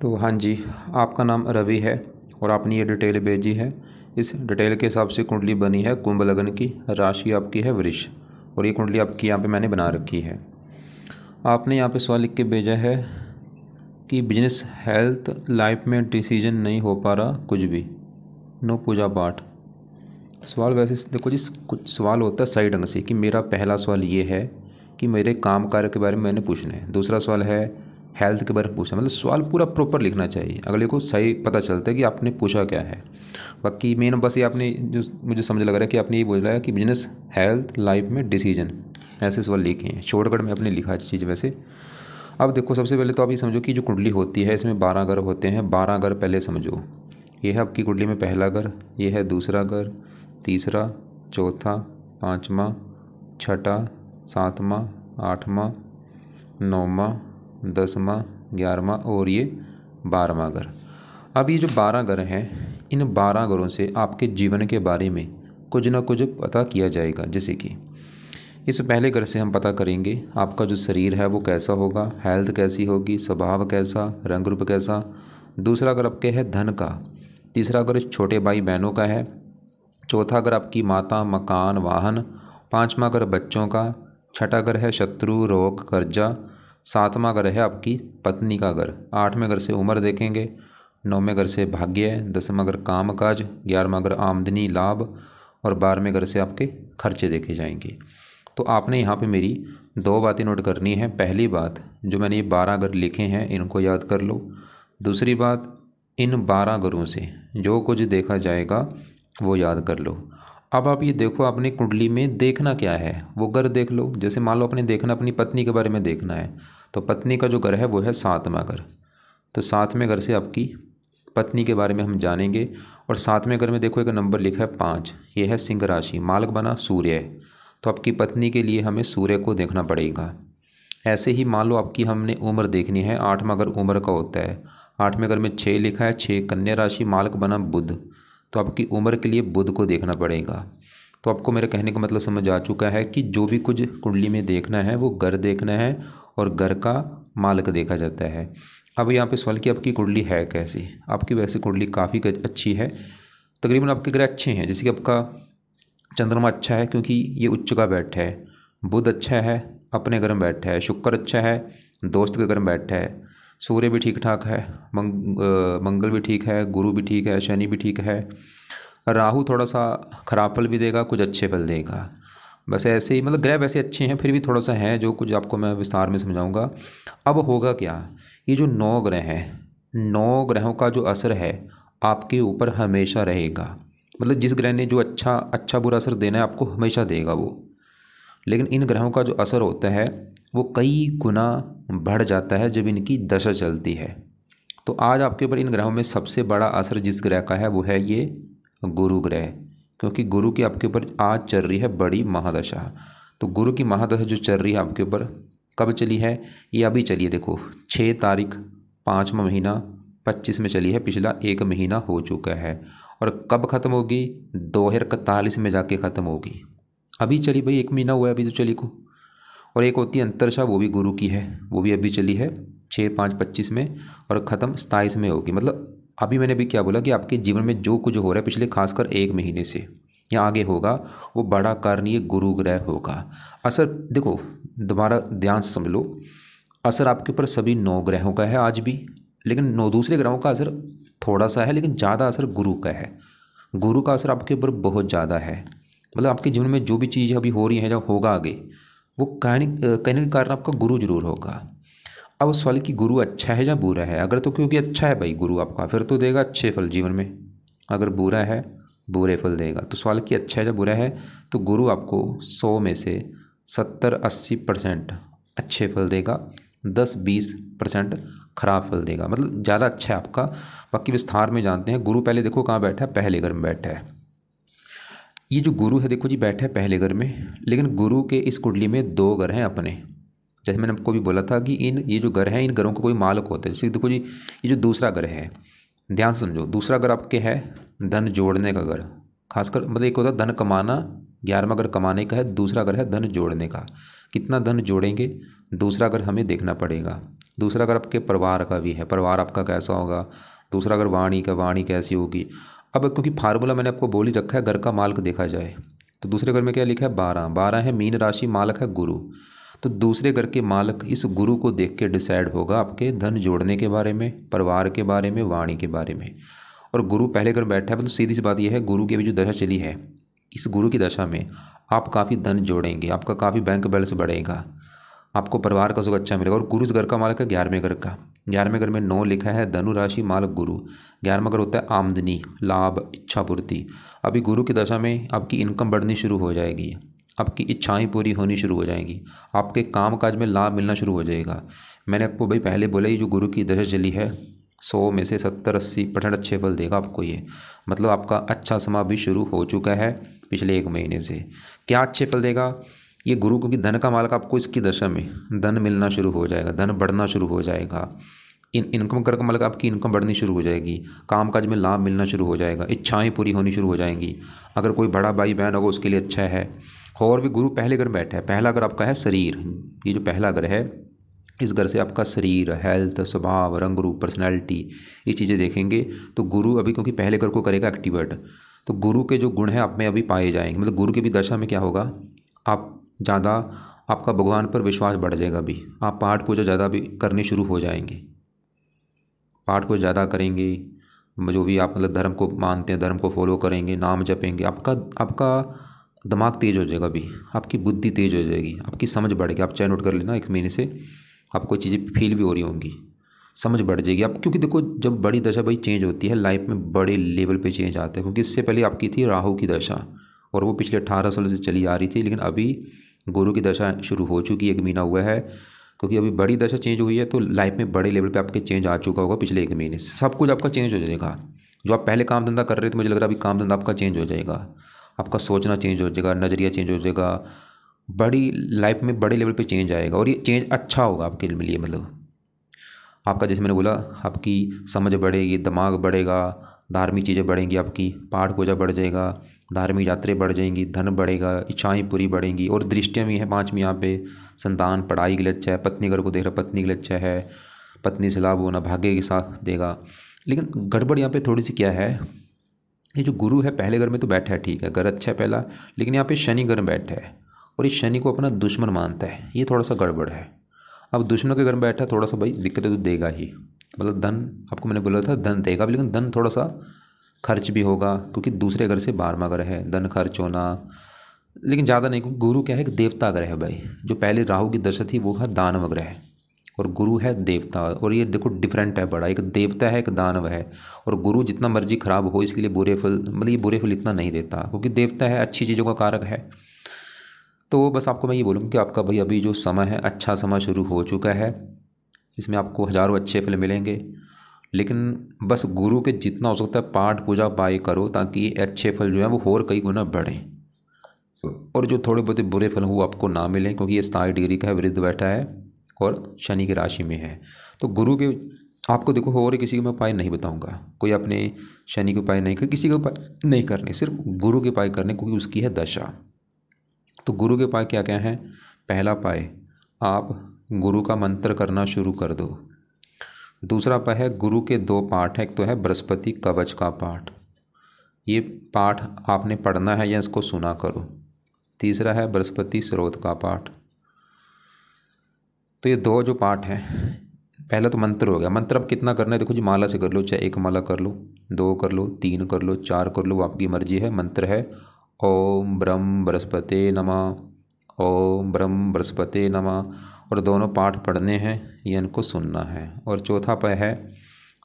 तो हाँ जी, आपका नाम रवि है और आपने ये डिटेल भेजी है। इस डिटेल के हिसाब से कुंडली बनी है कुंभ लग्न की, राशि आपकी है वृष और ये कुंडली आपकी यहाँ पे मैंने बना रखी है। आपने यहाँ पे सवाल लिख के भेजा है कि बिजनेस, हेल्थ, लाइफ में डिसीजन नहीं हो पा रहा कुछ भी, नो पूजा पाठ। सवाल वैसे देखो जी, कुछ सवाल होता है सही ढंग से कि मेरा पहला सवाल ये है कि मेरे काम कार्य के बारे में मैंने पूछना है, दूसरा सवाल है हेल्थ के बारे में पूछना, मतलब सवाल पूरा प्रॉपर लिखना चाहिए, अगले को सही पता चलता है कि आपने पूछा क्या है। बाकी मेन बस ये आपने जो मुझे समझ लग रहा है कि आपने ये बोला है कि बिजनेस, हेल्थ, लाइफ में डिसीजन, ऐसे सवाल लिखे हैं। शॉर्टकट में आपने लिखा चीज़ वैसे। अब देखो, सबसे पहले तो आप ये समझो कि जो कुंडली होती है इसमें 12 घर होते हैं। 12 घर पहले समझो। ये है आपकी कुंडली में पहला घर, ये है दूसरा घर, तीसरा, चौथा, पाँचवा, छठा, सातवां, आठवां, नौवां, 10वां, 11वां और ये 12वां घर। अब ये जो 12 घर हैं, इन 12 घरों से आपके जीवन के बारे में कुछ ना कुछ पता किया जाएगा। जैसे कि इस पहले घर से हम पता करेंगे आपका जो शरीर है वो कैसा होगा, हेल्थ कैसी होगी, स्वभाव कैसा, रंग रूप कैसा। दूसरा घर आपके है धन का, तीसरा घर छोटे भाई बहनों का है, चौथा घर आपकी माता, मकान, वाहन, पाँचवा घर बच्चों का, छठा घर है शत्रु, रोग, कर्जा, सातवां घर है आपकी पत्नी का घर, आठवें घर से उम्र देखेंगे, नौवें घर से भाग्य, 10वां घर काम काज, 11वां घर आमदनी लाभ और 12वें घर से आपके खर्चे देखे जाएंगे। तो आपने यहाँ पे मेरी 2 बातें नोट करनी है। पहली बात, जो मैंने ये 12 घर लिखे हैं इनको याद कर लो। दूसरी बात, इन 12 घरों से जो कुछ देखा जाएगा वो याद कर लो। अब आप ये देखो, अपनी कुंडली में देखना क्या है वो घर देख लो। जैसे मान लो आपने देखना अपनी पत्नी के बारे में देखना है, तो पत्नी का जो घर है वो है 7वां घर। तो 7वें घर से आपकी पत्नी के बारे में हम जानेंगे। और 7वें घर में देखो एक नंबर लिखा है 5, ये है सिंह राशि, मालक बना सूर्य है। तो आपकी पत्नी के लिए हमें सूर्य को देखना पड़ेगा। ऐसे ही मान लो आपकी हमने उम्र देखनी है, 8वां घर उम्र का होता है। 8वें घर में 6 लिखा है, 6 कन्या राशि, मालक बना बुध। तो आपकी उम्र के लिए बुध को देखना पड़ेगा। तो आपको मेरे कहने का मतलब समझ आ चुका है कि जो भी कुछ कुंडली में देखना है वो घर देखना है और घर का मालक देखा जाता है। अब यहाँ पे सवाल कि आपकी कुंडली है कैसी। आपकी वैसे कुंडली काफ़ी अच्छी है, तकरीबन आपके ग्रह अच्छे हैं। जैसे कि आपका चंद्रमा अच्छा है क्योंकि ये उच्च का बैठा है, बुध अच्छा है अपने घर में बैठा है, शुक्र अच्छा है दोस्त के घर में बैठा है, सूर्य भी ठीक ठाक है, मंगल भी ठीक है, गुरु भी ठीक है, शनि भी ठीक है, राहु थोड़ा सा खराब फल भी देगा, कुछ अच्छे फल देगा। बस ऐसे ही, मतलब ग्रह वैसे अच्छे हैं, फिर भी थोड़ा सा है जो कुछ आपको मैं विस्तार में समझाऊंगा। अब होगा क्या, ये जो 9 ग्रह हैं, 9 ग्रहों का जो असर है आपके ऊपर हमेशा रहेगा। मतलब जिस ग्रह ने जो अच्छा अच्छा बुरा असर देना है आपको हमेशा देगा वो। लेकिन इन ग्रहों का जो असर होता है वो कई गुना बढ़ जाता है जब इनकी दशा चलती है। तो आज आपके ऊपर इन ग्रहों में सबसे बड़ा असर जिस ग्रह का है वो है ये गुरु ग्रह, क्योंकि गुरु की आपके ऊपर आज चल रही है बड़ी महादशा। तो गुरु की महादशा जो चल रही है आपके ऊपर, कब चली है, ये अभी चली है। देखो 6 तारीख 5वां महीना 25 में चली है, पिछला 1 महीना हो चुका है। और कब ख़त्म होगी, 2041 में जाके ख़त्म होगी। अभी चली भाई, 1 महीना हुआ है अभी तो चली को। और एक होती है अंतरदशा, वो भी गुरु की है, वो भी अभी चली है 6/5/25 में और ख़त्म 27 में होगी। मतलब अभी मैंने भी क्या बोला कि आपके जीवन में जो कुछ हो रहा है पिछले खासकर 1 महीने से या आगे होगा, वो बड़ा कारणीय गुरु ग्रह होगा। असर देखो, दोबारा ध्यान से समझ लो, असर आपके ऊपर सभी 9 ग्रहों का है आज भी, लेकिन 9 दूसरे ग्रहों का असर थोड़ा सा है, लेकिन ज़्यादा असर गुरु का है। गुरु का असर आपके ऊपर बहुत ज़्यादा है। मतलब आपके जीवन में जो भी चीज़ अभी हो रही है, जो होगा आगे, वो कहने के कारण आपका गुरु जरूर होगा। अब सवाल कि गुरु अच्छा है या बुरा है। अगर तो क्योंकि अच्छा है भाई गुरु आपका, फिर तो देगा अच्छे फल जीवन में। अगर बुरा है बुरे फल देगा। तो सवाल कि अच्छा है या बुरा है, तो गुरु आपको 100 में से 70-80% अच्छे फल देगा, 10-20% खराब फल देगा। मतलब ज़्यादा अच्छा है आपका। बाकी विस्तार में जानते हैं। गुरु पहले देखो कहाँ बैठा है, पहले घर में बैठा है। ये जो गुरु है देखो जी, बैठा है पहले घर में, लेकिन गुरु के इस कुंडली में 2 घर हैं अपने। जैसे मैंने आपको भी बोला था कि ये जो घर है, इन घरों का कोई मालक होता है। जैसे देखो जी, ये जो दूसरा घर है, ध्यान से समझो, दूसरा घर आपके है धन जोड़ने का घर। खासकर मतलब एक होता है धन कमाना, 11वां घर कमाने का है, दूसरा घर है धन जोड़ने का। कितना धन जोड़ेंगे, दूसरा घर हमें देखना पड़ेगा। दूसरा अगर आपके परिवार का भी है, परिवार आपका कैसा होगा। दूसरा अगर वाणी का, वाणी कैसी होगी। अब क्योंकि फार्मूला मैंने आपको बोल ही रखा है, घर का मालक देखा जाए तो दूसरे घर में क्या लिखा है 12, 12 है मीन राशि, मालक है गुरु। तो दूसरे घर के मालक इस गुरु को देख के डिसाइड होगा आपके धन जोड़ने के बारे में, परिवार के बारे में, वाणी के बारे में। और गुरु पहले घर बैठा है, मतलब सीधी सी बात यह है, गुरु की अभी जो दशा चली है, इस गुरु की दशा में आप काफ़ी धन जोड़ेंगे, आपका काफ़ी बैंक बैलेंस बढ़ेगा, आपको परिवार का सुख अच्छा मिलेगा। और गुरु इस घर का मालक है 11वें घर का। 11वें घर में 9 लिखा है, धनु राशि मालक गुरु। 11वां घर होता है आमदनी, लाभ, इच्छा पूर्ति। अभी गुरु की दशा में आपकी इनकम बढ़नी शुरू हो जाएगी, आपकी इच्छाएं पूरी होनी शुरू हो जाएंगी, आपके काम काज में लाभ मिलना शुरू हो जाएगा। मैंने आपको भाई पहले बोला, ये जो गुरु की दशा चली है 100 में से 70-80% अच्छे फल देगा आपको ये। मतलब आपका अच्छा समय भी शुरू हो चुका है पिछले 1 महीने से। क्या अच्छे फल देगा ये गुरु, क्योंकि धन का मालक आपको इसकी दशा में धन मिलना शुरू हो जाएगा, धन बढ़ना शुरू हो जाएगा। इनकम कर का मालक आपकी इनकम बढ़नी शुरू हो जाएगी, कामकाज में लाभ मिलना शुरू हो जाएगा, इच्छाएं पूरी होनी शुरू हो जाएंगी। अगर कोई बड़ा भाई बहन होगा उसके लिए अच्छा है। और भी गुरु पहले घर बैठा है, पहला घर आपका है शरीर। ये जो पहला घर है, इस घर से आपका शरीर, हेल्थ, स्वभाव, रंग रूप, पर्सनैलिटी, ये चीज़ें देखेंगे। तो गुरु अभी क्योंकि पहले घर को करेगा एक्टिवेट, तो गुरु के जो गुण हैं आप में अभी पाए जाएंगे। मतलब गुरु की भी दशा में क्या होगा, आप ज़्यादा, आपका भगवान पर विश्वास बढ़ जाएगा। अभी आप पाठ पूजा ज़्यादा भी करनी शुरू हो जाएंगे, पाठ को ज़्यादा करेंगे, जो भी आप मतलब धर्म को मानते हैं धर्म को फॉलो करेंगे, नाम जपेंगे, आपका दिमाग तेज़ हो जाएगा, अभी आपकी बुद्धि तेज़ हो जाएगी, आपकी समझ बढ़ेगी। आप चाहे नोट कर लेना, 1 महीने से आपको चीज़ें फील भी हो रही होंगी, समझ बढ़ जाएगी आप। क्योंकि देखो जब बड़ी दशा भाई चेंज होती है लाइफ में, बड़े लेवल पे चेंज आता है। क्योंकि इससे पहले आपकी थी राहु की दशा, और वो पिछले 18 सालों से चली आ रही थी, लेकिन अभी गुरु की दशा शुरू हो चुकी है, 1 महीना हुआ है। क्योंकि अभी बड़ी दशा चेंज हुई है तो लाइफ में बड़े लेवल पे आपके चेंज आ चुका होगा पिछले 1 महीने से। सब कुछ आपका चेंज हो जाएगा। जो आप पहले काम धंधा कर रहे थे, मुझे लग रहा है अभी काम धंधा आपका चेंज हो जाएगा, आपका सोचना चेंज हो जाएगा, नज़रिया चेंज हो जाएगा, बड़ी लाइफ में बड़े लेवल पे चेंज आएगा। और ये चेंज अच्छा होगा आपके लिए। मतलब आपका, जैसे मैंने बोला, आपकी समझ बढ़ेगी, दिमाग बढ़ेगा, धार्मिक चीज़ें बढ़ेंगी, आपकी पाठ पूजा बढ़ जाएगा, धार्मिक यात्राएं बढ़ जाएंगी, धन बढ़ेगा, इच्छाएं पूरी बढ़ेंगी। और दृष्टियाँ भी हैं 5 में यहाँ पे, संतान पढ़ाई के लिए अच्छा है, पत्नी घर को देख रहा, पत्नी के लिए अच्छा है, पत्नी से लाभ होना, भाग्य के साथ देगा। लेकिन गड़बड़ यहाँ पे थोड़ी सी क्या है, ये जो गुरु है पहले घर में तो बैठा है, ठीक है, घर अच्छा है पहला, लेकिन यहाँ पे शनि घर में बैठा है और इस शनि को अपना दुश्मन मानता है। ये थोड़ा सा गड़बड़ है। अब दुश्मनों के घर में बैठा, थोड़ा सा भाई दिक्कतें तो देगा ही। मतलब धन, आपको मैंने बोला था धन देगा भी, लेकिन धन थोड़ा सा खर्च भी होगा, क्योंकि दूसरे घर से 12वां घर है, धन खर्च होना, लेकिन ज़्यादा नहीं। क्योंकि गुरु क्या है, एक देवता ग्रह है भाई। जो पहले राहु की दशा थी वो है दानव ग्रह, और गुरु है देवता। और ये देखो डिफरेंट है बड़ा, एक देवता है, एक दानव है। और गुरु जितना मर्जी खराब हो इसके लिए बुरे फल, मतलब ये बुरे फल इतना नहीं देता, क्योंकि देवता है, अच्छी चीज़ों का कारक है। तो बस आपको मैं ये बोलूँगा कि आपका भाई अभी जो समय है, अच्छा समय शुरू हो चुका है, इसमें आपको हज़ारों अच्छे फल मिलेंगे। लेकिन बस गुरु के जितना हो सकता है पाठ पूजा पाए करो, ताकि अच्छे फल जो है वो और कई गुना बढ़ें, और जो थोड़े बहुत बुरे फल वो आपको ना मिलें। क्योंकि ये 27 डिग्री का है, वृद्ध बैठा है और शनि की राशि में है। तो गुरु के आपको देखो, और किसी के मैं उपाय नहीं बताऊंगा, कोई अपने शनि के उपाय नहीं कर, किसी के उपाय नहीं करने, सिर्फ गुरु के उपाय करने, क्योंकि उसकी है दशा। तो गुरु के उपाय क्या क्या हैं। पहला उपाय, आप गुरु का मंत्र करना शुरू कर दो। दूसरा उपाय है, गुरु के 2 पाठ हैं, एक तो है बृहस्पति कवच का पाठ, ये पाठ आपने पढ़ना है या इसको सुना करो। तीसरा है बृहस्पति स्रोत का पाठ। तो ये 2 जो पाठ हैं, पहला तो मंत्र हो गया। मंत्र अब कितना करना है देखो जी, माला से कर लो, चाहे 1 माला कर लो, 2 कर लो, 3 कर लो, 4 कर लो, वो आपकी मर्जी है। मंत्र है ओम ब्रह्म बृहस्पते नमः, ओम ब्रह्म बृहस्पते नमः। और दोनों पाठ पढ़ने हैं, ये इनको सुनना है। और चौथा उपाय है,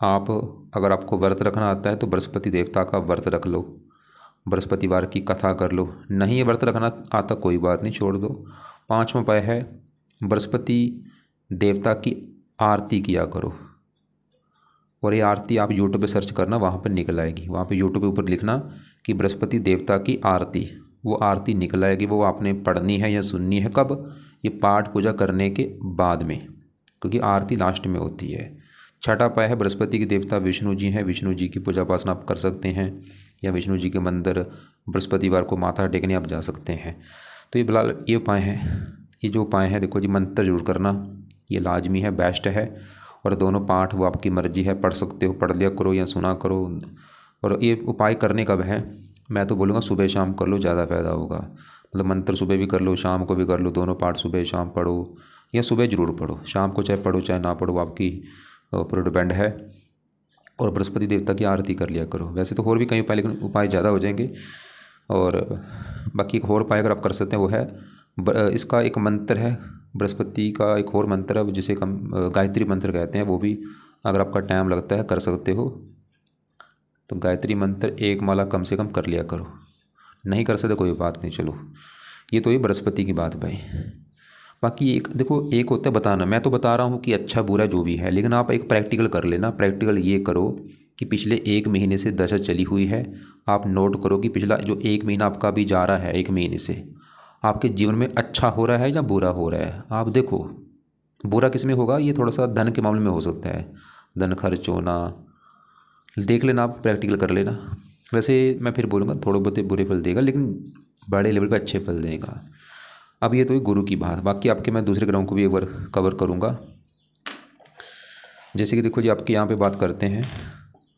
आप अगर आपको व्रत रखना आता है तो बृहस्पति देवता का व्रत रख लो, बृहस्पतिवार की कथा कर लो। नहीं ये व्रत रखना आता कोई बात नहीं, छोड़ दो। 5वां उपाय है, बृहस्पति देवता की आरती किया करो। और ये आरती आप यूट्यूब पे सर्च करना, वहाँ पर निकल आएगी। वहाँ पे यूट्यूब के ऊपर लिखना कि बृहस्पति देवता की आरती, वो आरती निकल आएगी। वो आपने पढ़नी है या सुननी है कब, ये पाठ पूजा करने के बाद में, क्योंकि आरती लास्ट में होती है। 6वां उपाय है, बृहस्पति के देवता विष्णु जी हैं, विष्णु जी की पूजा उपासना आप कर सकते हैं, या विष्णु जी के मंदिर बृहस्पतिवार को माथा टेकने आप जा सकते हैं। तो ये बिलाल ये उपाय हैं। ये जो उपाय हैं देखो जी, मंत्र जरूर करना, ये लाजमी है, बेस्ट है। और दोनों पाठ वो आपकी मर्जी है, पढ़ सकते हो, पढ़ लिया करो या सुना करो। और ये उपाय करने कब है, मैं तो बोलूँगा सुबह शाम कर लो, ज़्यादा फ़ायदा होगा। मतलब मंत्र सुबह भी कर लो, शाम को भी कर लो, दोनों पाठ सुबह शाम पढ़ो, या सुबह ज़रूर पढ़ो, शाम को चाहे पढ़ो चाहे ना पढ़ो, आपकी ऊपर डिपेंड है। और बृहस्पति देवता की आरती कर लिया करो। वैसे तो और भी कई उपाय, लेकिन उपाय ज़्यादा हो जाएंगे। और बाकी एक और उपाय अगर आप कर सकते हैं वो है इसका एक मंत्र है, बृहस्पति का एक और मंत्र है जिसे हम गायत्री मंत्र कहते हैं। वो भी अगर आपका टाइम लगता है कर सकते हो। तो गायत्री मंत्र 1 माला कम से कम कर लिया करो। नहीं कर सकते कोई बात नहीं, चलो ये तो ये बृहस्पति की बात भाई। बाकी एक देखो, एक होता है बताना, मैं तो बता रहा हूँ कि अच्छा बुरा जो भी है, लेकिन आप एक प्रैक्टिकल कर लेना। प्रैक्टिकल ये करो कि पिछले 1 महीने से दशा चली हुई है, आप नोट करो कि पिछला जो 1 महीना आपका अभी जा रहा है, 1 महीने से आपके जीवन में अच्छा हो रहा है या बुरा हो रहा है। आप देखो बुरा किस में होगा, ये थोड़ा सा धन के मामले में हो सकता है, धन खर्च होना, देख लेना, आप प्रैक्टिकल कर लेना। वैसे मैं फिर बोलूँगा थोड़े बहुत बुरे फल देगा, लेकिन बड़े लेवल पे अच्छे फल देगा। अब ये तो गुरु की बात, बाकी आपके मैं दूसरे ग्रहों को भी एक बार कवर करूँगा। जैसे कि देखो जी, आपके यहाँ पे बात करते हैं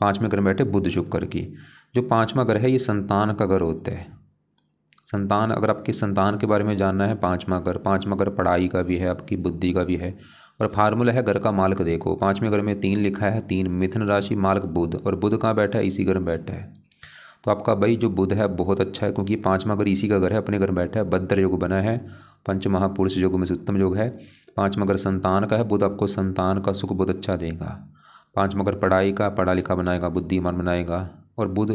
5वें घर में बैठे बुध शुक्र की। जो 5वां घर है ये संतान का घर होता है। संतान, अगर आपकी संतान के बारे में जानना है, 5वां घर पढ़ाई का भी है, आपकी बुद्धि का भी है। और फार्मूला है घर का मालिक, देखो 5वें घर में 3 लिखा है, 3 मिथुन राशि, मालिक बुध, और बुध कहाँ बैठा है, इसी घर में बैठा है। तो आपका भाई जो बुध है बहुत अच्छा है, क्योंकि 5वां घर इसी का घर है, अपने घर में बैठा है, भद्र योग बना है, पंच महापुरुष योग में से उत्तम योग है। 5वां घर संतान का है, बुध आपको संतान का सुख बहुत अच्छा देगा। 5वां घर पढ़ाई का, पढ़ा लिखा बनाएगा, बुद्धिमान बनाएगा। और बुध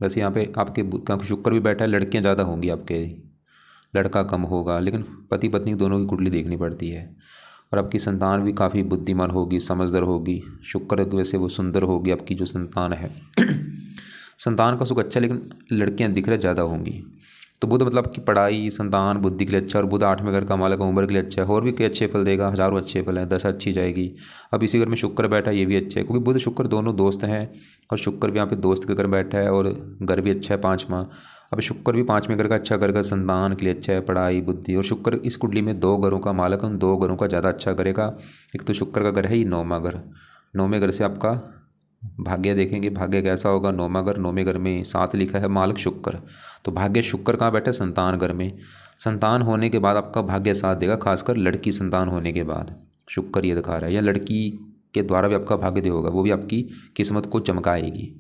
वैसे यहाँ पे आपके क्योंकि शुक्र भी बैठा है, लड़कियाँ ज़्यादा होंगी आपके, लड़का कम होगा, लेकिन पति पत्नी दोनों की कुंडली देखनी पड़ती है। और आपकी संतान भी काफ़ी बुद्धिमान होगी, समझदार होगी, शुक्र वैसे वो सुंदर होगी आपकी जो संतान है। संतान का सुख अच्छा, लेकिन लड़कियां दिख रहे ज़्यादा होंगी। तो बुध मतलब आपकी पढ़ाई, संतान, बुद्धि के लिए अच्छा। और बुध 8वें घर का मालिक, उम्र के लिए अच्छा है, और भी कई अच्छे फल देगा, हज़ारों अच्छे फल हैं, दशा अच्छी जाएगी। अब इसी घर में शुक्र बैठा है, ये भी अच्छा है, क्योंकि बुध शुक्र दोनों दोस्त हैं, और शुक्र भी यहाँ पे दोस्त के घर बैठा है, और घर भी अच्छा है 5वां। अब शुक्र भी 5वें घर का अच्छा घर का, संतान के लिए अच्छा है, पढ़ाई, बुद्धि। और शुक्र इस कुंडली में 2 घरों का मालिक, उन 2 घरों का ज़्यादा अच्छा करेगा। एक तो शुक्र का घर है ये 9वां घर, 9वें घर से आपका भाग्य देखेंगे, भाग्य कैसा होगा। 9वां घर, 9वें घर में 7 लिखा है, मालिक शुक्र। तो भाग्य शुक्र कहाँ बैठा है, संतान घर में। संतान होने के बाद आपका भाग्य साथ देगा, खासकर लड़की संतान होने के बाद शुक्र ये दिखा रहा है, या लड़की के द्वारा भी आपका भाग्य होगा, वो भी आपकी किस्मत को चमकाएगी।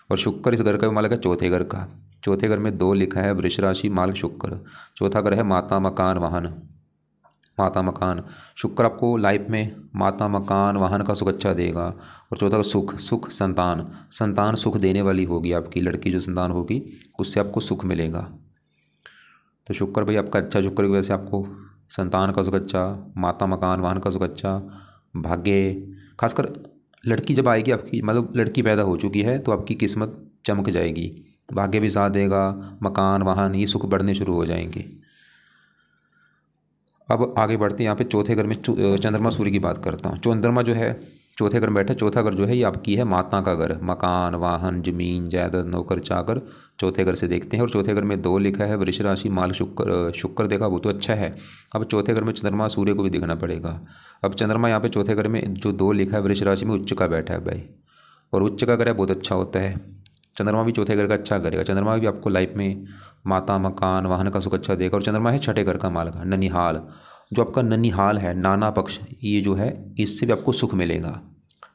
और शुक्र इस घर का भी मालिक है, चौथे घर का। चौथे घर में 2 लिखा है, वृष राशि, मालिक शुक्र। चौथा घर है माता, मकान, वाहन। माता, मकान, शुक्र आपको लाइफ में माता, मकान, वाहन का सुख अच्छा देगा। और चौथा सुख, सुख संतान, संतान सुख देने वाली होगी आपकी, लड़की जो संतान होगी उससे आपको सुख मिलेगा। तो शुक्र भाई आपका अच्छा, शुक्र की वजह से आपको संतान का सुख अच्छा, माता, मकान, वाहन का सुख अच्छा, भाग्य, खासकर लड़की जब आएगी आपकी, मतलब लड़की पैदा हो चुकी है तो आपकी किस्मत चमक जाएगी, भाग्य भी साथ देगा, मकान, वाहन, ये सुख बढ़ने शुरू हो जाएंगे। अब आगे बढ़ते हैं, यहाँ पे चौथे घर में चंद्रमा सूर्य की बात करता हूँ। चंद्रमा जो है चौथे घर में बैठा, चौथा घर जो है ये आपकी है माता का घर, मकान, वाहन, जमीन, जायदाद, नौकर चाकर, चौथे घर से देखते हैं। और चौथे घर में 2 लिखा है, वृष राशि, माल शुक्र। शुक्र देखा वो तो अच्छा है, अब चौथे घर में चंद्रमा सूर्य को भी देखना पड़ेगा। अब चंद्रमा यहाँ पे चौथे घर में जो 2 लिखा है, वृष राशि में उच्च का बैठा है भाई, और उच्च का घर है बहुत अच्छा होता है। चंद्रमा भी चौथे घर का अच्छा करेगा, चंद्रमा भी आपको लाइफ में माता, मकान, वाहन का सुख अच्छा देगा। और चंद्रमा है 6ठे घर का मालिक, ननिहाल, जो आपका ननिहाल है, नाना पक्ष, ये जो है इससे भी आपको सुख मिलेगा,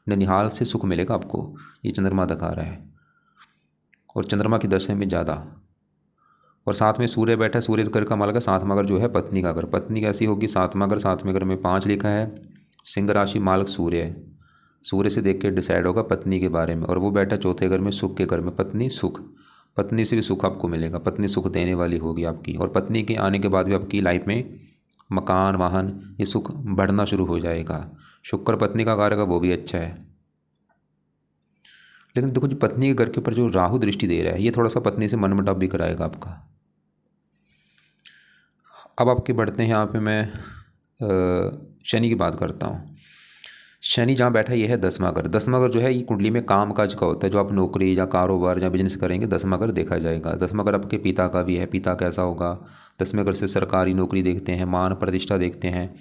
ननिहाल से सुख मिलेगा आपको, ये चंद्रमा दिखा रहा है। और चंद्रमा की दशा में ज़्यादा। और साथ में सूर्य बैठा है, सूर्य इस घर का मालिक है। 7वां घर जो है पत्नी का घर, पत्नी कैसी होगी, 7वां घर, 7वें घर में 5 लिखा है, सिंह राशि, मालिक सूर्य है। सूर्य से देख के डिसाइड होगा पत्नी के बारे में। और वो बैठा चौथे घर में, सुख के घर में, पत्नी सुख, पत्नी से भी सुख आपको मिलेगा, पत्नी सुख देने वाली होगी आपकी। और पत्नी के आने के बाद भी आपकी लाइफ में मकान, वाहन, ये सुख बढ़ना शुरू हो जाएगा। शुक्र पत्नी का कार्य का वो भी अच्छा है, लेकिन देखो जो पत्नी के घर के ऊपर जो राहु दृष्टि दे रहा है, ये थोड़ा सा पत्नी से मनमुटाव भी कराएगा आपका। अब आपके बढ़ते हैं, यहाँ पे मैं शनि की बात करता हूँ। शनि जहाँ बैठा है ये है 10वां घर। 10वां घर जो है ये कुंडली में काम काज का होता है, जो आप नौकरी या कारोबार या बिजनेस करेंगे 10वां घर देखा जाएगा। 10वां घर आपके पिता का भी है, पिता कैसा होगा, 10वें घर से सरकारी नौकरी देखते हैं, मान प्रतिष्ठा देखते हैं।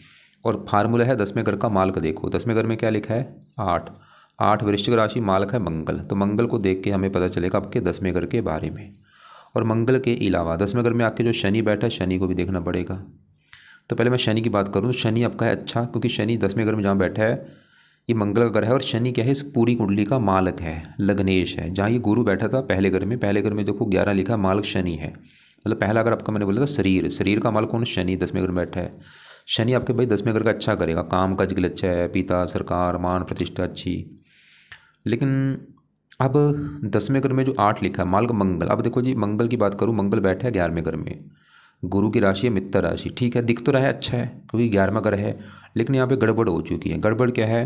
और फार्मूला है 10वें घर का मालक देखो, 10वें घर में क्या लिखा है 8, 8 वृश्चिक राशि, मालक है मंगल, तो मंगल को देख के हमें पता चलेगा आपके 10वें घर के बारे में। और मंगल के अलावा 10वें घर में आके जो शनि बैठा है, शनि को भी देखना पड़ेगा। तो पहले मैं शनि की बात करूँ तो शनि आपका है अच्छा, क्योंकि शनि 10वें घर में जहाँ बैठा है ये मंगल का घर है, और शनि क्या है इस पूरी कुंडली का मालक है, लग्नेश है। जहाँ ये गुरु बैठा था पहले घर में, पहले घर में देखो 11 लिखा, मालक शनि है, मतलब पहला अगर आपका मैंने बोला था शरीर, शरीर का मालक कौन, शनि 10वें घर में बैठा है। शनि आपके भाई 10वें घर का अच्छा करेगा, काम काज के लिए अच्छा है, पिता सरकार मान प्रतिष्ठा अच्छी। लेकिन अब 10वें घर में जो 8 लिखा है मालक मंगल, अब देखो जी मंगल की बात करूँ, मंगल बैठा है 11वें घर में, गुरु की राशि है मित्र राशि, ठीक है दिख तो रहा है अच्छा है क्योंकि 11वां घर है, लेकिन यहाँ पे गड़बड़ हो चुकी है। गड़बड़ क्या है,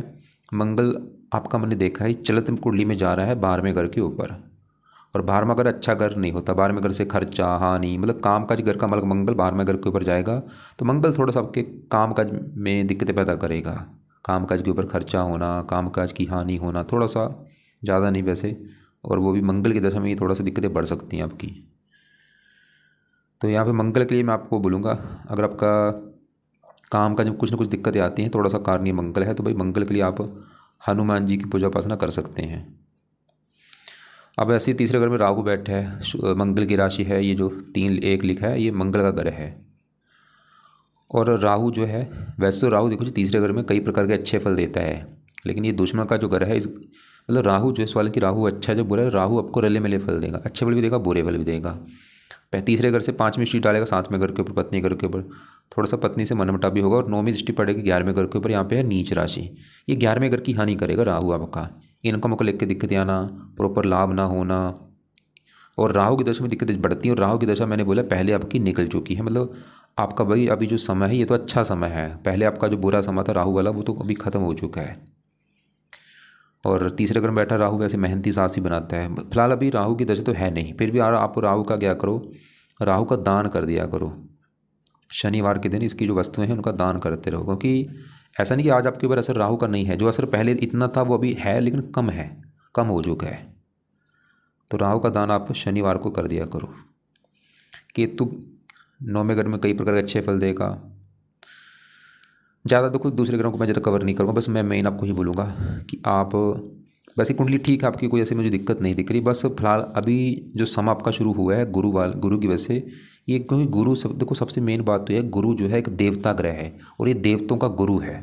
मंगल आपका मैंने देखा है चलत कुंडली में जा रहा है 12वें घर के ऊपर, और 12वां घर अच्छा घर नहीं होता, 12वें घर से खर्चा हानि, मतलब काम काज घर का मालक मंगल 12वें घर के ऊपर जाएगा, तो मंगल थोड़ा सा आपके काम काज में दिक्कतें पैदा करेगा, काम काज के ऊपर खर्चा होना, काम काज की हानि होना, थोड़ा सा ज़्यादा नहीं वैसे, और वो भी मंगल की दशा में थोड़ा सा दिक्कतें बढ़ सकती हैं आपकी। तो यहाँ पे मंगल के लिए मैं आपको बोलूँगा, अगर आपका काम का जब कुछ ना कुछ दिक्कतें आती हैं, थोड़ा सा कारणीय मंगल है, तो भाई मंगल के लिए आप हनुमान जी की पूजा उपासना कर सकते हैं। अब ऐसे ही तीसरे घर में राहु बैठा है, मंगल की राशि है, ये जो 3 1 लिखा है ये मंगल का घर है। और राहु जो है, वैसे तो राहु देखो जी तीसरे घर में कई प्रकार के अच्छे फल देता है, लेकिन ये दुश्मन का जो घर है, इस मतलब राहु जो है, सवाल कि राहु अच्छा है जो बुरा है, राहु आपको रले मिले फल देगा, अच्छे फल भी देगा बुरे फल भी देगा। तीसरे घर से 5वीं दृष्टि डालेगा 7वें घर के ऊपर, पत्नी घर के ऊपर, थोड़ा सा पत्नी से मनमुटाव भी होगा, और 9वीं दृष्टि पड़ेगी 11वें घर के ऊपर, यहाँ पे है नीच राशि, ये 11वें घर की हानि करेगा राहु आपका, इनकम को लेकर दिक्कतें आना, प्रॉपर लाभ ना होना, और राहु की दशा में दिक्कतें बढ़ती हैं। और राहु की दशा मैंने बोला पहले आपकी निकल चुकी है, मतलब आपका भाई अभी जो समय है ये तो अच्छा समय है, पहले आपका जो बुरा समय था राहु वाला वो तो अभी ख़त्म हो चुका है। और तीसरे घर में बैठा राहु वैसे मेहनती साहसी बनाता है, फिलहाल अभी राहु की दशा तो है नहीं, फिर भी आप राहु का क्या करो, राहु का दान कर दिया करो, शनिवार के दिन इसकी जो वस्तुएं हैं उनका दान करते रहो, क्योंकि ऐसा नहीं कि आज आपके ऊपर असर राहु का नहीं है, जो असर पहले इतना था वो अभी है लेकिन कम है, कम हो चुका है। तो राहु का दान आप शनिवार को कर दिया करो। केतु 9वें घर में कई प्रकार के अच्छे फल देगा, ज़्यादा तो कुछ दूसरे ग्रहों को मैं ज़रा कवर नहीं करूँगा, बस मैं मेन आपको ही बोलूँगा कि आप वैसे कुंडली ठीक है आपकी, कोई ऐसी मुझे दिक्कत नहीं दिख रही, बस फिलहाल अभी जो समय आपका शुरू हुआ है गुरु की वजह से, ये क्योंकि गुरु सब देखो सबसे मेन बात तो है, गुरु जो है एक देवता ग्रह है और ये देवताओं का गुरु है।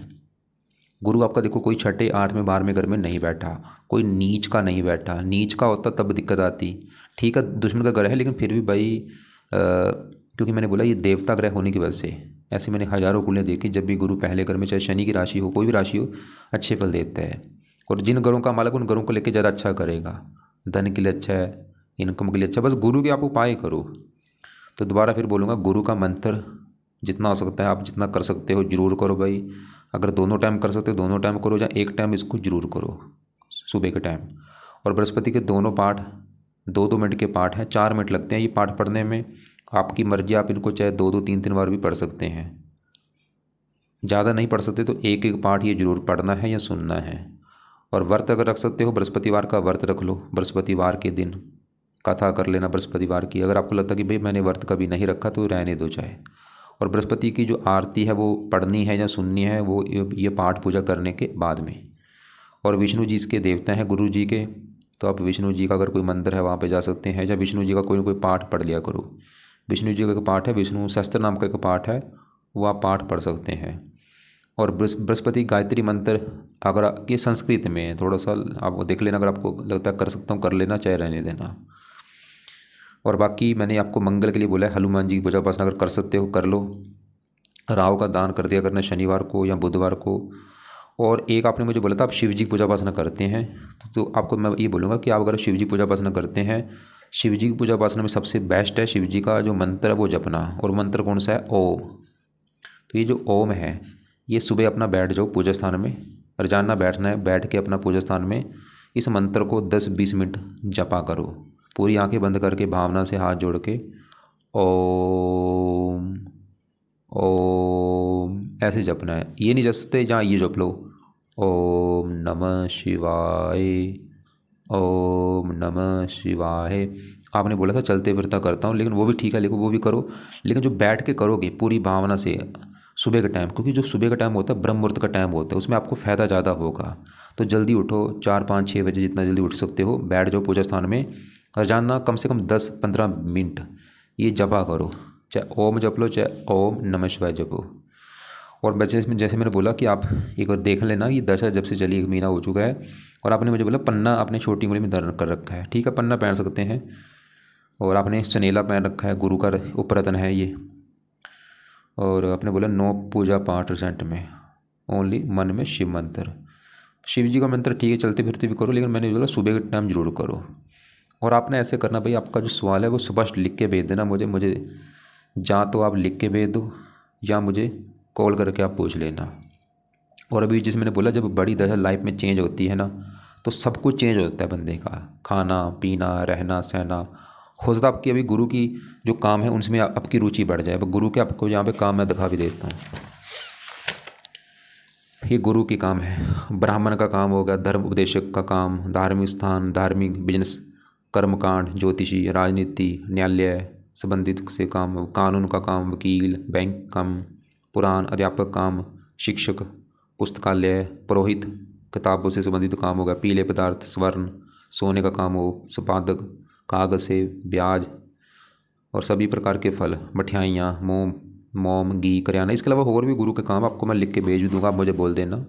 गुरु आपका देखो कोई 6, 8वें 12वें घर में नहीं बैठा, कोई नीच का नहीं बैठा, नीच का होता तब दिक्कत आती, ठीक है दुश्मन का ग्रह है, लेकिन फिर भी भाई क्योंकि मैंने बोला ये देवता ग्रह होने की वजह से, ऐसे मैंने हज़ारों कुंडलियाँ देखी, जब भी गुरु पहले घर में चाहे शनि की राशि हो कोई भी राशि हो अच्छे फल देता है, और जिन घरों का मालक उन घरों को लेकर ज़्यादा अच्छा करेगा, धन के लिए अच्छा है, इनकम के लिए अच्छा, बस गुरु के आप उपाय करो। तो दोबारा फिर बोलूँगा, गुरु का मंत्र जितना हो सकता है आप जितना कर सकते हो ज़रूर करो भाई, अगर दोनों टाइम कर सकते हो दोनों टाइम करो, या एक टाइम इसको ज़रूर करो सुबह के टाइम। और बृहस्पति के दोनों पाठ 2-2 मिनट के पाठ हैं, 4 मिनट लगते हैं ये पाठ पढ़ने में, आपकी मर्जी, आप इनको चाहे 2-2 3-3 बार भी पढ़ सकते हैं, ज़्यादा नहीं पढ़ सकते तो एक एक पाठ ये जरूर पढ़ना है या सुनना है। और व्रत अगर रख सकते हो बृहस्पतिवार का व्रत रख लो, बृहस्पतिवार के दिन कथा कर लेना बृहस्पतिवार की, अगर आपको लगता है कि भाई मैंने व्रत कभी नहीं रखा तो रहने दो चाहे। और बृहस्पति की जो आरती है वो पढ़नी है या सुननी है वो ये पाठ पूजा करने के बाद में। और विष्णु जी इसके देवता हैं गुरु जी के, तो आप विष्णु जी का अगर कोई मंदिर है वहाँ पे जा सकते हैं, या विष्णु जी का कोई ना कोई पाठ पढ़ लिया करो। विष्णु जी का एक पाठ है, विष्णु सहस्त्र नाम का एक पाठ है, वो आप पाठ पढ़ सकते हैं। और बृहस्पति गायत्री मंत्र अगर ये संस्कृत में है, थोड़ा सा आप देख लेना, अगर आपको लगता है कर सकता हूँ कर लेना, चाहे रहने देना। और बाकी मैंने आपको मंगल के लिए बोला है हनुमान जी की पूजा उपासना अगर कर सकते हो कर लो, राहु का दान कर दिया करना शनिवार को या बुधवार को। और एक आपने मुझे बोला था आप शिव जी की पूजा उपासना करते हैं, तो आपको मैं ये बोलूँगा कि आप अगर शिव जी पूजा उपासना करते हैं, शिव जी की पूजा उपासना में सबसे बेस्ट है शिव जी का जो मंत्र है वो जपना। और मंत्र कौन सा है, ओम। तो ये जो ओम है ये सुबह अपना बैठ जाओ पूजा स्थान में, रोजाना बैठना है, बैठ के अपना पूजा स्थान में इस मंत्र को 10-20 मिनट जपा करो, पूरी आंखें बंद करके भावना से हाथ जोड़ के ओम ओम ऐसे जपना है। ये नहीं जप सकते जहाँ ये जप लो ओम नमः शिवाय, ओम नमः शिवाय। आपने बोला था चलते फिरता करता हूँ, लेकिन वो भी ठीक है, लेकिन वो भी करो, लेकिन जो बैठ के करोगे पूरी भावना से, सुबह का टाइम, क्योंकि जो सुबह का टाइम होता है ब्रह्म मुहूर्त का टाइम होता है, उसमें आपको फ़ायदा ज़्यादा होगा। तो जल्दी उठो, 4-5-6 बजे जितना जल्दी उठ सकते हो बैठ जाओ पूजा स्थान में। रोजाना कम से कम 10-15 मिनट ये जपा करो, चाहे ओम जप लो चाहे ओम नमः शिवाय जपो। और वैसे इसमें जैसे मैंने बोला कि आप एक बार देख लेना, ये दशा जब से चली 1 महीना हो चुका है। और आपने मुझे बोला पन्ना अपने छोटी उंगली में धारण कर रखा है, ठीक है पन्ना पहन सकते हैं। और आपने शनेला पहन रखा है, गुरु का उपरतन है ये। और आपने बोला नो पूजा पाठ रिसेंट में, ओनली मन में शिव मंत्र। शिव जी का मंत्र ठीक है चलते फिरते भी करो, लेकिन मैंने बोला सुबह के टाइम जरूर करो। और आपने ऐसे करना भाई, आपका जो सवाल है वो स्पष्ट लिख के भेज देना मुझे या तो आप लिख के भेज दो या मुझे कॉल करके आप पूछ लेना। और अभी जिस मैंने बोला जब बड़ी दशा लाइफ में चेंज होती है ना, तो सब कुछ चेंज होता है बंदे का, खाना पीना रहना सहना। हो सकता है आपकी अभी गुरु की जो काम है उनमें आपकी रुचि बढ़ जाए। अब गुरु के आपको यहाँ पे काम मैं दिखा भी देता हूँ। ये गुरु की काम है, ब्राह्मण का काम होगा, धर्म उपदेशक का काम, धार्मिक स्थान, धार्मिक बिजनेस, कर्मकांड, ज्योतिषी, राजनीति, न्यायालय संबंधित से काम, कानून का काम, वकील, बैंक काम, पुराण अध्यापक काम, शिक्षक, पुस्तकालय, पुरोहित, किताबों से संबंधित काम होगा, पीले पदार्थ, स्वर्ण, सोने का काम हो, संपादक, कागज से ब्याज और सभी प्रकार के फल, मठियाइयाँ, मोम घी करियाना। इसके अलावा और भी गुरु के काम आपको मैं लिख के भेज दूंगा, आप मुझे बोल देना।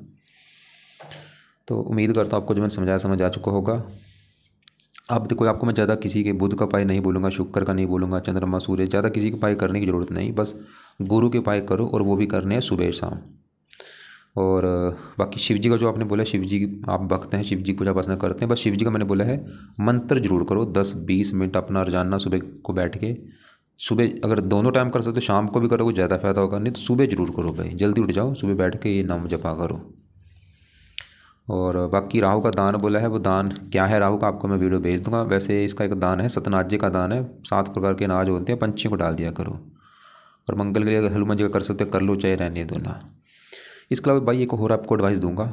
तो उम्मीद करता हूँ आपको जो मैंने समझाया समझ आ चुका होगा। अब देखो आपको मैं ज़्यादा किसी के बुध का पाई नहीं बोलूँगा, शुक्र का नहीं बोलूँगा, चंद्रमा सूर्य, ज़्यादा किसी के पाई करने की ज़रूरत नहीं, बस गुरु के पाई करो और वो भी करने हैं सुबह शाम। और बाकी शिव जी का जो आपने बोला, शिव जी आप भक्त हैं, शिव जी पूजा उपासना करते हैं, बस शिव जी का मैंने बोला है मंत्र जरूर करो 10-20 मिनट अपना रोजाना सुबह को बैठ के। सुबह अगर दोनों टाइम कर सकते तो शाम को भी करोगे ज़्यादा फायदा होगा, नहीं तो सुबह जरूर करो भाई, जल्दी उठ जाओ, सुबह बैठ के ये नाम जपा करो। और बाकी राहु का दान बोला है, वो दान क्या है राहु का आपको मैं वीडियो भेज दूंगा। वैसे इसका एक दान है, सतनाज्य का दान है, 7 प्रकार के अनाज होते हैं, पंछियों को डाल दिया करो। और मंगल के लिए अगर हनुमान जी का कर सकते कर लो, चाहे रहने दो ना। इसके अलावा भाई एक और आपको एडवाइस दूंगा,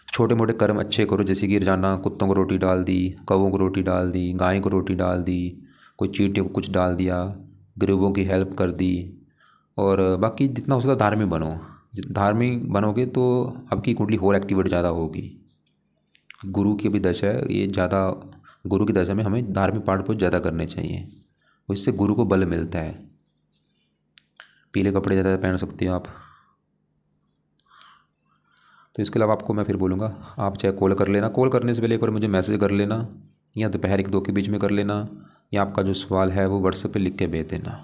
छोटे मोटे कर्म अच्छे करो, जैसे कि रोजाना कुत्तों को रोटी डाल दी, कौवों को रोटी डाल दी, गाय को रोटी डाल दी, कोई चींटियों को कुछ डाल दिया, गरीबों की हेल्प कर दी। और बाकी जितना हो सकता धार्मिक बनो, धार्मिक बनोगे तो आपकी कुंडली और एक्टिवेट ज़्यादा होगी। गुरु की भी दशा है ये, ज़्यादा गुरु की दशा में हमें धार्मिक पाठ बहुत ज़्यादा करने चाहिए, उससे गुरु को बल मिलता है। पीले कपड़े ज़्यादा पहन सकते हो आप। तो इसके अलावा आपको मैं फिर बोलूँगा, आप चाहे कॉल कर लेना, कॉल करने से पहले एक बार मुझे मैसेज कर लेना, या दोपहर 1-2 के बीच में कर लेना, या आपका जो सवाल है वो व्हाट्सएप पे लिख के भेज देना।